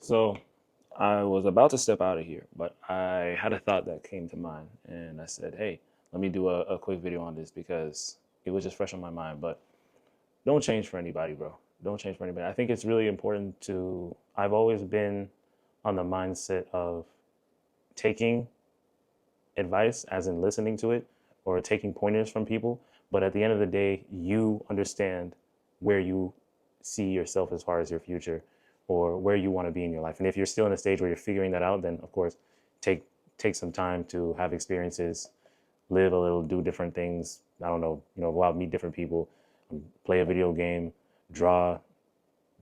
So I was about to step out of here, but I had a thought that came to mind, and I said, "Hey, let me do a quick video on this because it was just fresh on my mind." But don't change for anybody, bro. Don't change for anybody. I think it's really important to. I've always been on the mindset of taking advice, as in listening to it, or taking pointers from people. But at the end of the day, you understand where you see yourself as far as your future or where you want to be in your life. And if you're still in a stage where you're figuring that out, then of course take take some time to have experiences, live a little, do different things. I don't know, go out, meet different people, play a video game, draw,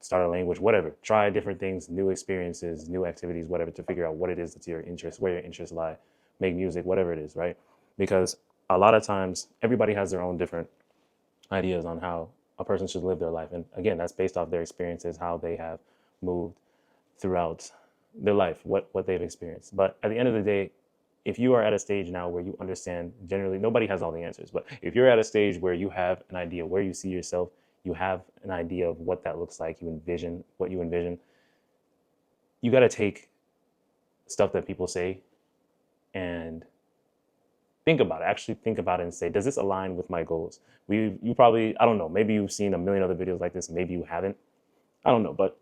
start a language, whatever. Try different things, new experiences, new activities, whatever, to figure out what it is that's your interest, where your interests lie. Make music, whatever it is, right? Because a lot of times everybody has their own different ideas on how a person should live their life. And again, that's based off their experiences, how they have moved throughout their life, what they've experienced. But at the end of the day, if you are at a stage now where you understand, generally nobody has all the answers, but if you're at a stage where you have an idea where you see yourself, you have an idea of what that looks like, you envision what you envision, you got to take stuff that people say and think about it. Actually think about it and say, does this align with my goals? You probably, I don't know, maybe you've seen a million other videos like this, maybe you haven't, I don't know, but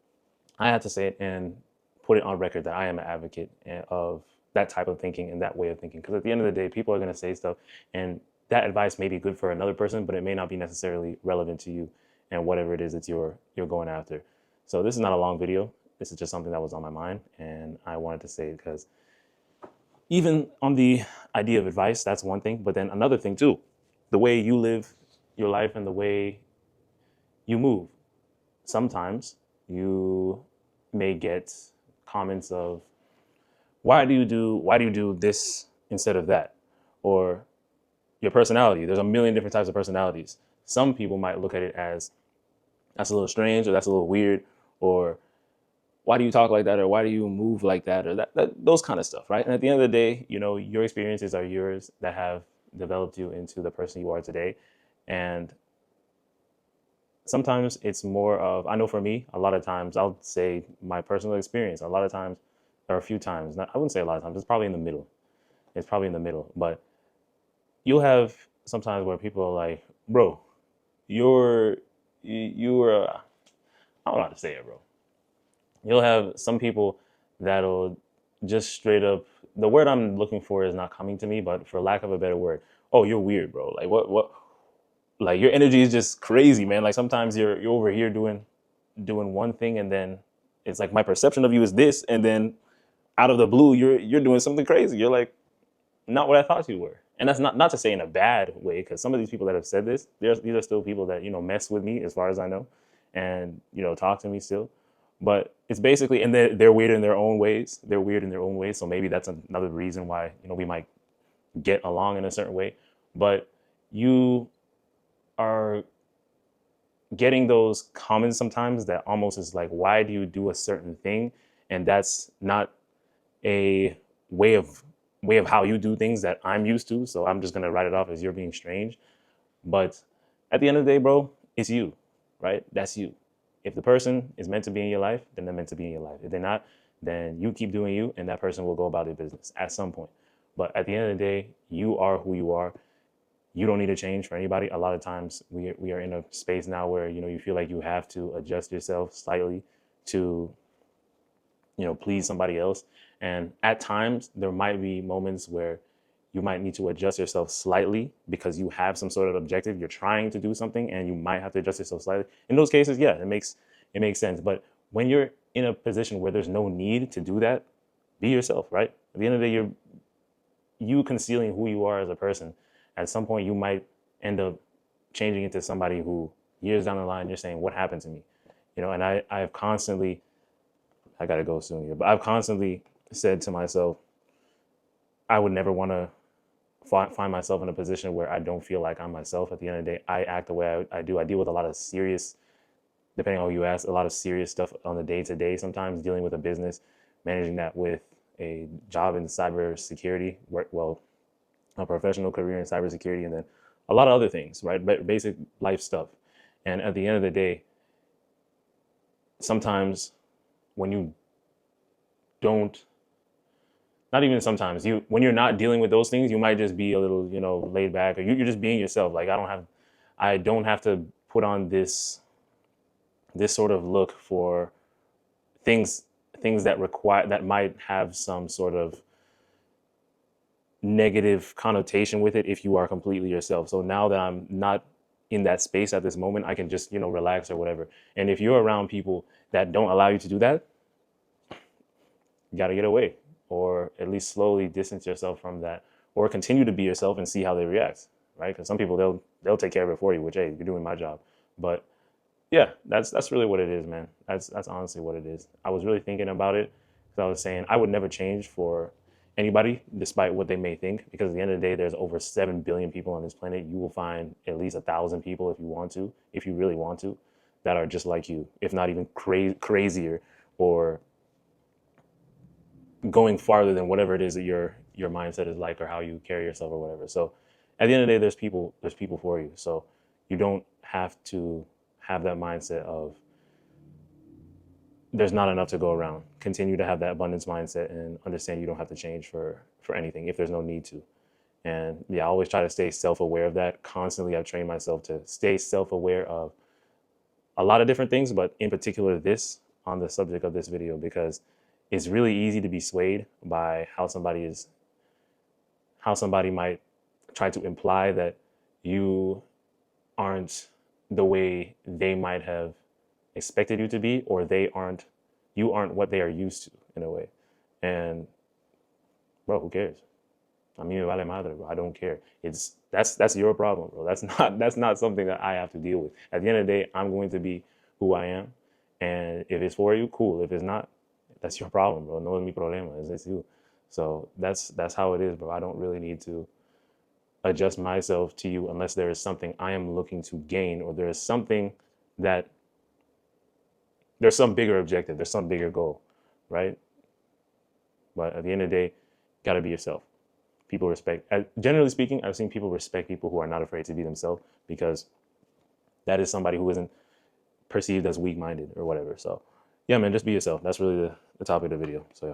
I had to say it and put it on record that I am an advocate of that type of thinking and that way of thinking. Because at the end of the day, people are going to say stuff, and that advice may be good for another person, but it may not be necessarily relevant to you and whatever it is that you're going after. So this is not a long video. This is just something that was on my mind, and I wanted to say it because even on the idea of advice, that's one thing, but then another thing too, the way you live your life and the way you move. Sometimes you may get comments of why do you do this instead of that, or your personality. There's a million different types of personalities. Some people might look at it as that's a little strange, or that's a little weird, or why do you talk like that, or why do you move like that, or that those kind of stuff, right? And at the end of the day, your experiences are yours that have developed you into the person you are today. And sometimes it's more of, I know for me, a lot of times I'll say my personal experience, a lot of times, or a few times, not, I wouldn't say a lot of times, it's probably in the middle. It's probably in the middle. But you'll have sometimes where people are like, bro, you're, I don't know how to say it, bro. You'll have some people that'll just straight up, the word I'm looking for is not coming to me, but for lack of a better word, oh, you're weird, bro. Like like your energy is just crazy, man. Like sometimes you're over here doing one thing, and then it's like my perception of you is this, and then out of the blue you're doing something crazy. You're like, not what I thought you were. And that's not to say in a bad way, because some of these people that have said this, these are still people that mess with me as far as I know, and talk to me still. But it's basically, and they're weird in their own ways. They're weird in their own ways. So maybe that's another reason why we might get along in a certain way. But you are getting those comments sometimes that almost is like, why do you do a certain thing? And that's not a way of how you do things that I'm used to. So I'm just gonna write it off as you're being strange. But at the end of the day, bro, it's you, right? That's you. If the person is meant to be in your life, then they're meant to be in your life. If they're not, then you keep doing you, and that person will go about their business at some point. But at the end of the day, you are who you are. You don't need to change for anybody. A lot of times we are in a space now where you feel like you have to adjust yourself slightly to please somebody else. And at times there might be moments where you might need to adjust yourself slightly because you have some sort of objective. You're trying to do something and you might have to adjust yourself slightly. In those cases, yeah, it makes sense. But when you're in a position where there's no need to do that, be yourself, right? At the end of the day, you concealing who you are as a person. At some point you might end up changing into somebody who years down the line you're saying, what happened to me? And I've constantly, I gotta go soon here, but I've constantly said to myself, I would never want to find myself in a position where I don't feel like I'm myself. At the end of the day, I act the way I do. I deal with a lot of serious, depending on who you ask, a lot of serious stuff on the day to day. Sometimes dealing with a business, managing that with a job in cybersecurity, well, a professional career in cybersecurity, and then a lot of other things, right? Basic life stuff. And at the end of the day, sometimes when you don't, not even sometimes, you, when you're not dealing with those things, you might just be a little, you know, laid back, or you're just being yourself. Like I don't have to put on this sort of look for things things that require, that might have some sort of negative connotation with it if you are completely yourself. So now that I'm not in that space at this moment, I can just, you know, relax or whatever. And if you're around people that don't allow you to do that, you got to get away, or at least slowly distance yourself from that, or continue to be yourself and see how they react, right? Because some people, they'll take care of it for you, which, hey, you're doing my job. But yeah, that's really what it is, man. That's honestly what it is. I was really thinking about it because I was saying I would never change for anybody, despite what they may think. Because at the end of the day, there's over 7 billion people on this planet. You will find at least 1,000 people if you want to, if you really want to, that are just like you, if not even crazier, or going farther than whatever it is that your mindset is like, or how you carry yourself or whatever. So at the end of the day, there's people for you. So you don't have to have that mindset of there's not enough to go around. Continue to have that abundance mindset and understand you don't have to change for anything if there's no need to. And yeah, I always try to stay self-aware of that. Constantly I've trained myself to stay self-aware of a lot of different things, but in particular this, on the subject of this video, because it's really easy to be swayed by how somebody might try to imply that you aren't the way they might have expected you to be, or you aren't what they are used to, in a way. And bro, who cares? I mean, vale madre, bro. I don't care. That's your problem, bro. That's not something that I have to deal with. At the end of the day, I'm going to be who I am, and if it's for you, cool. If it's not, that's your problem, bro. No es mi problema. It's you. So that's how it is, bro. I don't really need to adjust myself to you unless there is something I am looking to gain, or there is something that there's some bigger objective, there's some bigger goal, right? But at the end of the day, gotta be yourself. People respect, generally speaking, I've seen people respect people who are not afraid to be themselves, because that is somebody who isn't perceived as weak-minded or whatever. So yeah, man, just be yourself. That's really the topic of the video. So yeah.